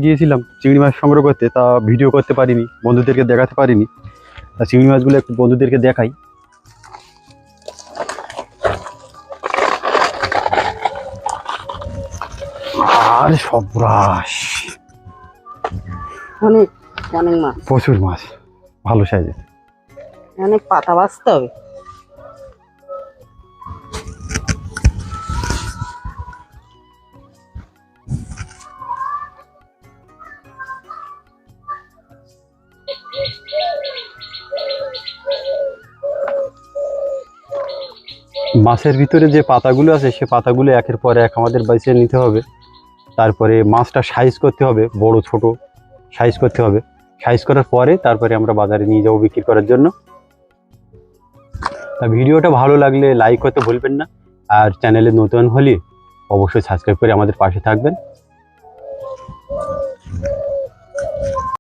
গিয়েছিলাম চিংড়ি মাছ সংগ্রহ করতে, তা ভিডিও করতে পারিনি, বন্ধুদেরকে দেখাতে পারিনি। তা চিংড়ি মাছগুলো একটু বন্ধুদেরকে দেখাই। আর সর্বনাশ, অনেক অনেক মাছ, প্রচুর মাছ, ভালো সাইজের। অনেক পাতা বাছতে হবে। মাছের ভিতরে যে পাতাগুলো আছে সে পাতাগুলো একের পর এক আমাদের বেছে নিতে হবে। তারপরে মাছটা সাইজ করতে হবে, বড় ছোট সাইজ করতে হবে। সাইজ করার পরে তারপরে আমরা বাজারে নিয়ে যাবো বিক্রি করার জন্য। তা ভিডিওটা ভালো লাগলে লাইক করতে ভুলবেন না, আর চ্যানেলে নতুন হলে অবশ্যই সাবস্ক্রাইব করে আমাদের পাশে থাকবেন।